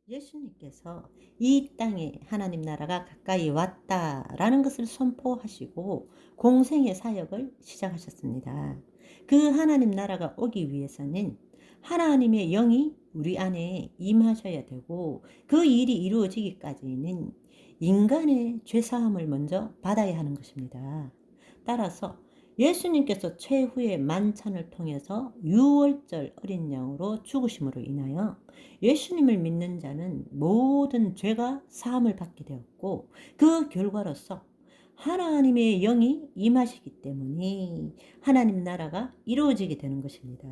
예수님께서 이 땅에 하나님 나라가 가까이 왔다라는 것을 선포하시고 공생의 사역을 시작하셨습니다. 그 하나님 나라가 오기 위해서는 하나님의 영이 우리 안에 임하셔야 되고 그 일이 이루어지기까지는 인간의 죄사함을 먼저 받아야 하는 것입니다. 따라서 예수님께서 최후의 만찬을 통해서 유월절 어린 양으로 죽으심으로 인하여 예수님을 믿는 자는 모든 죄가 사함을 받게 되었고 그 결과로서 하나님의 영이 임하시기 때문에 하나님 나라가 이루어지게 되는 것입니다.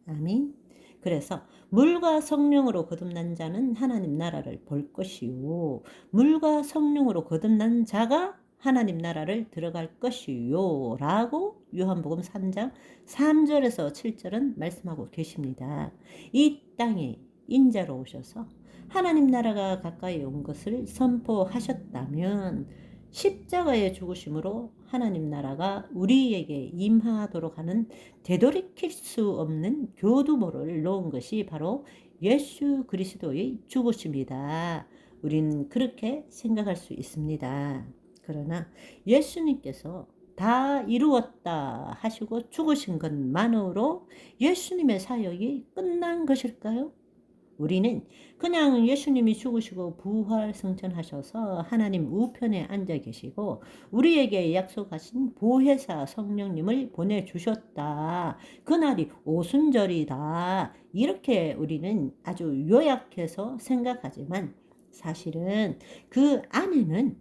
아멘. 그래서 물과 성령으로 거듭난 자는 하나님 나라를 볼 것이요 물과 성령으로 거듭난 자가 하나님 나라를 들어갈 것이요 라고 요한복음 3장 3절에서 7절은 말씀하고 계십니다. 이 땅에 인자로 오셔서 하나님 나라가 가까이 온 것을 선포하셨다면 십자가의 죽으심으로 하나님 나라가 우리에게 임하도록 하는 되돌이킬 수 없는 교두보를 놓은 것이 바로 예수 그리스도의 죽으심이다. 우리는 그렇게 생각할 수 있습니다. 그러나 예수님께서 다 이루었다 하시고 죽으신 것만으로 예수님의 사역이 끝난 것일까요? 우리는 그냥 예수님이 죽으시고 부활 승천하셔서 하나님 우편에 앉아 계시고 우리에게 약속하신 보혜사 성령님을 보내주셨다. 그날이 오순절이다. 이렇게 우리는 아주 요약해서 생각하지만 사실은 그 안에는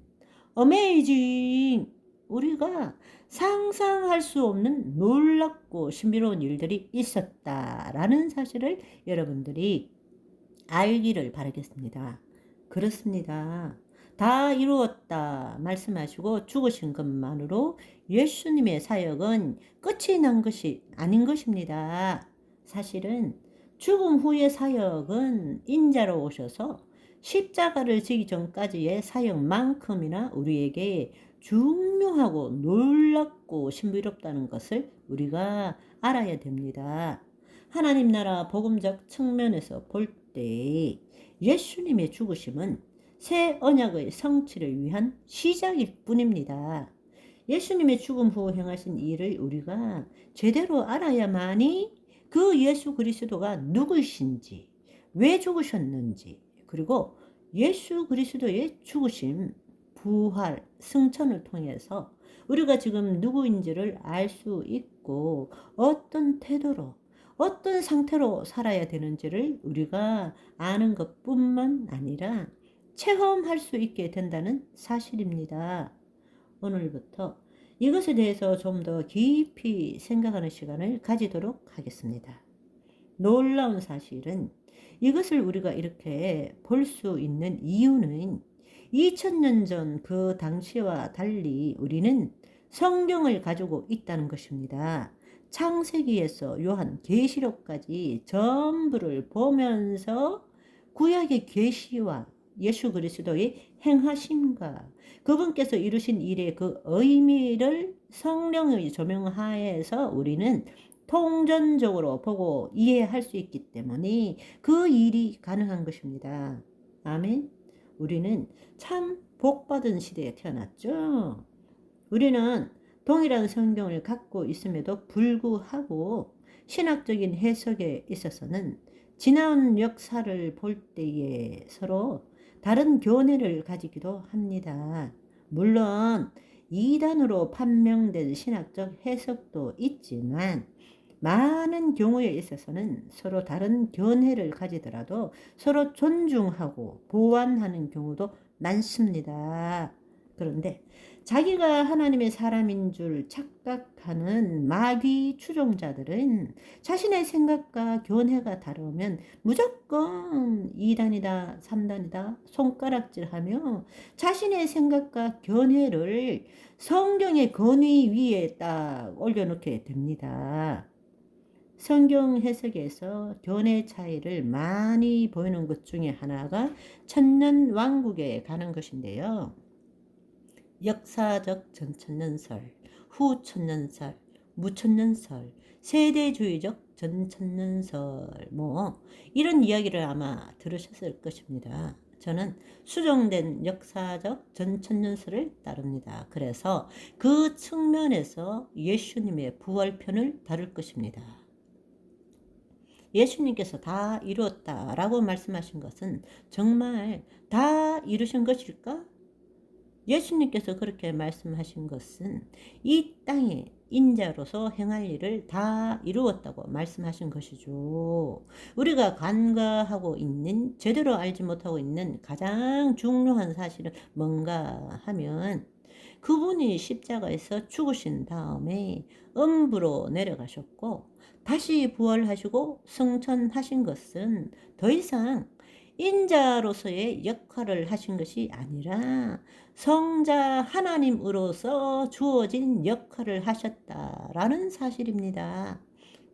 어메이징 우리가 상상할 수 없는 놀랍고 신비로운 일들이 있었다라는 사실을 여러분들이 알기를 바라겠습니다. 그렇습니다. 다 이루었다 말씀하시고 죽으신 것만으로 예수님의 사역은 끝이 난 것이 아닌 것입니다. 사실은 죽음 후의 사역은 인자로 오셔서 십자가를 지기 전까지의 사역만큼이나 우리에게 중요하고 놀랍고 신비롭다는 것을 우리가 알아야 됩니다. 하나님 나라 복음적 측면에서 볼 때 예수님의 죽으심은 새 언약의 성취를 위한 시작일 뿐입니다. 예수님의 죽음 후 행하신 일을 우리가 제대로 알아야만이 그 예수 그리스도가 누구이신지, 왜 죽으셨는지, 그리고 예수 그리스도의 죽으심, 부활, 승천을 통해서 우리가 지금 누구인지를 알 수 있고 어떤 태도로 어떤 상태로 살아야 되는지를 우리가 아는 것뿐만 아니라 체험할 수 있게 된다는 사실입니다. 오늘부터 이것에 대해서 좀 더 깊이 생각하는 시간을 가지도록 하겠습니다. 놀라운 사실은 이것을 우리가 이렇게 볼 수 있는 이유는 2000년 전 그 당시와 달리 우리는 성경을 가지고 있다는 것입니다. 창세기에서 요한 계시록까지 전부를 보면서 구약의 계시와 예수 그리스도의 행하심과 그분께서 이루신 일의 그 의미를 성령의 조명하에서 우리는 통전적으로 보고 이해할 수 있기 때문에 그 일이 가능한 것입니다. 아멘. 우리는 참 복받은 시대에 태어났죠. 우리는 동일한 성경을 갖고 있음에도 불구하고 신학적인 해석에 있어서는 지나온 역사를 볼 때에 서로 다른 교내를 가지기도 합니다. 물론 이단으로 판명된 신학적 해석도 있지만 많은 경우에 있어서는 서로 다른 견해를 가지더라도 서로 존중하고 보완하는 경우도 많습니다. 그런데 자기가 하나님의 사람인 줄 착각하는 마귀 추종자들은 자신의 생각과 견해가 다르면 무조건 2단이다, 3단이다 손가락질하며 자신의 생각과 견해를 성경의 권위 위에 딱 올려놓게 됩니다. 성경 해석에서 견해 차이를 많이 보이는 것 중에 하나가 천년왕국에 관한 것인데요. 역사적 전천년설, 후천년설, 무천년설, 세대주의적 전천년설 뭐 이런 이야기를 아마 들으셨을 것입니다. 저는 수정된 역사적 전천년설을 따릅니다. 그래서 그 측면에서 예수님의 부활편을 다룰 것입니다. 예수님께서 다 이루었다라고 말씀하신 것은 정말 다 이루신 것일까? 예수님께서 그렇게 말씀하신 것은 이 땅에 인자로서 행할 일을 다 이루었다고 말씀하신 것이죠. 우리가 간과하고 있는, 제대로 알지 못하고 있는 가장 중요한 사실은 뭔가 하면 그분이 십자가에서 죽으신 다음에 음부로 내려가셨고 다시 부활하시고 승천하신 것은 더 이상 인자로서의 역할을 하신 것이 아니라 성자 하나님으로서 주어진 역할을 하셨다라는 사실입니다.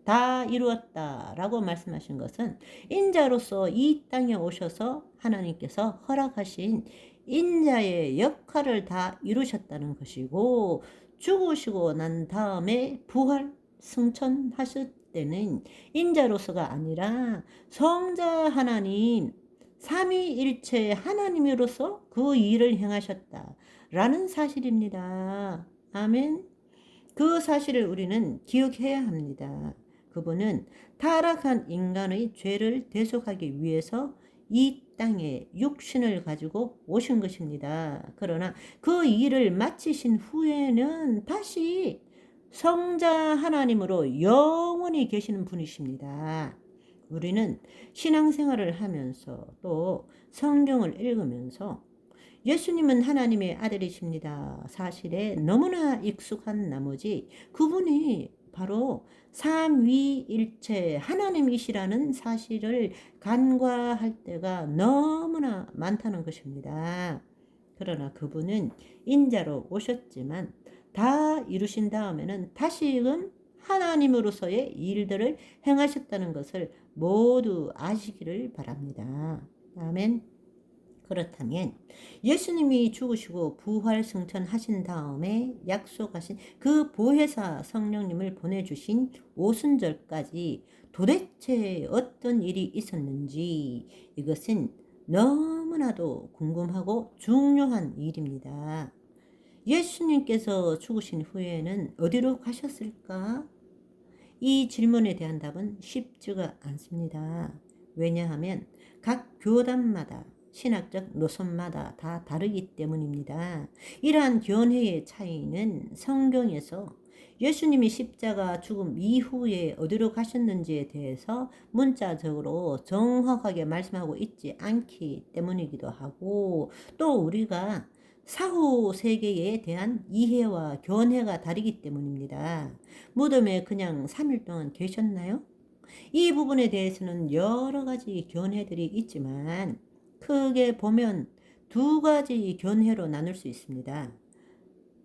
다 이루었다라고 말씀하신 것은 인자로서 이 땅에 오셔서 하나님께서 허락하신 인자의 역할을 다 이루셨다는 것이고, 죽으시고 난 다음에 부활 승천하실 때는 인자로서가 아니라 성자 하나님 삼위일체 하나님으로서 그 일을 행하셨다라는 사실입니다. 아멘. 그 사실을 우리는 기억해야 합니다. 그분은 타락한 인간의 죄를 대속하기 위해서 이 땅에 육신을 가지고 오신 것입니다. 그러나 그 일을 마치신 후에는 다시 성자 하나님으로 영원히 계시는 분이십니다. 우리는 신앙생활을 하면서 또 성경을 읽으면서 예수님은 하나님의 아들이십니다. 사실에 너무나 익숙한 나머지 그분이 바로 삼위일체 하나님이시라는 사실을 간과할 때가 너무나 많다는 것입니다. 그러나 그분은 인자로 오셨지만 다 이루신 다음에는 다시금 하나님으로서의 일들을 행하셨다는 것을 모두 아시기를 바랍니다. 아멘. 그렇다면 예수님이 죽으시고 부활 승천하신 다음에 약속하신 그 보혜사 성령님을 보내주신 오순절까지 도대체 어떤 일이 있었는지 이것은 너무나도 궁금하고 중요한 일입니다. 예수님께서 죽으신 후에는 어디로 가셨을까? 이 질문에 대한 답은 쉽지가 않습니다. 왜냐하면 각 교단마다 신학적 노선마다 다 다르기 때문입니다. 이러한 견해의 차이는 성경에서 예수님이 십자가 죽음 이후에 어디로 가셨는지에 대해서 문자적으로 정확하게 말씀하고 있지 않기 때문이기도 하고, 또 우리가 사후 세계에 대한 이해와 견해가 다르기 때문입니다. 무덤에 그냥 3일 동안 계셨나요? 이 부분에 대해서는 여러 가지 견해들이 있지만 크게 보면 두 가지 견해로 나눌 수 있습니다.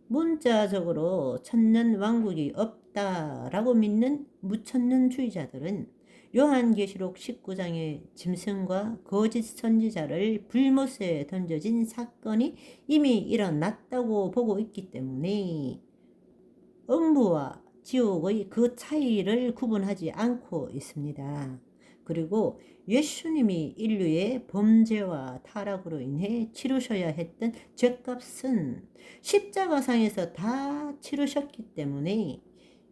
문자적으로 천년왕국이 없다라고 믿는 무천년주의자들은 요한계시록 19장의 짐승과 거짓 선지자를 불못에 던져진 사건이 이미 일어났다고 보고 있기 때문에 음부와 지옥의 그 차이를 구분하지 않고 있습니다. 그리고 예수님이 인류의 범죄와 타락으로 인해 치르셔야 했던 죄값은 십자가상에서 다 치르셨기 때문에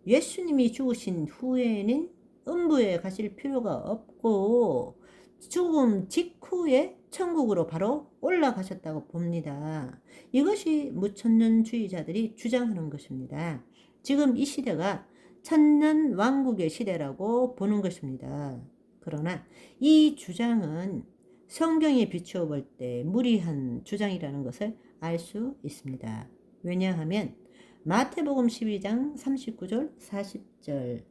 예수님이 죽으신 후에는 음부에 가실 필요가 없고 죽음 직후에 천국으로 바로 올라가셨다고 봅니다. 이것이 무천년주의자들이 주장하는 것입니다. 지금 이 시대가 천년왕국의 시대라고 보는 것입니다. 그러나 이 주장은 성경에 비추어 볼 때 무리한 주장이라는 것을 알 수 있습니다. 왜냐하면 마태복음 12장 39절 40절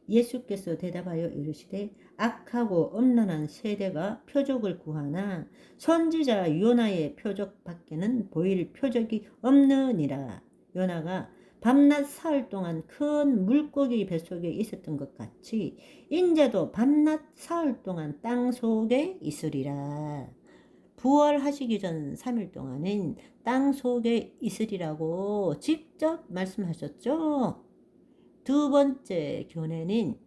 예수께서 대답하여 이르시되 악하고 엄란한 세대가 표적을 구하나 선지자 요나의 표적 밖에는 보일 표적이 없느니라. 요나가 밤낮 사흘 동안 큰 물고기 뱃속에 있었던 것 같이 인자도 밤낮 사흘 동안 땅 속에 있으리라. 부활하시기 전 3일 동안은 땅 속에 있으리라고 직접 말씀하셨죠. 두 번째 견해는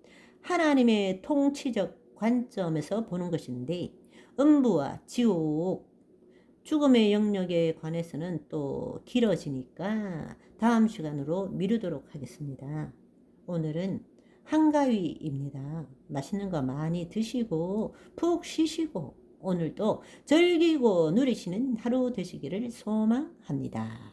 하나님의 통치적 관점에서 보는 것인데, 음부와 지옥, 죽음의 영역에 관해서는 또 길어지니까 다음 시간으로 미루도록 하겠습니다. 오늘은 한가위입니다. 맛있는 거 많이 드시고 푹 쉬시고 오늘도 즐기고 누리시는 하루 되시기를 소망합니다.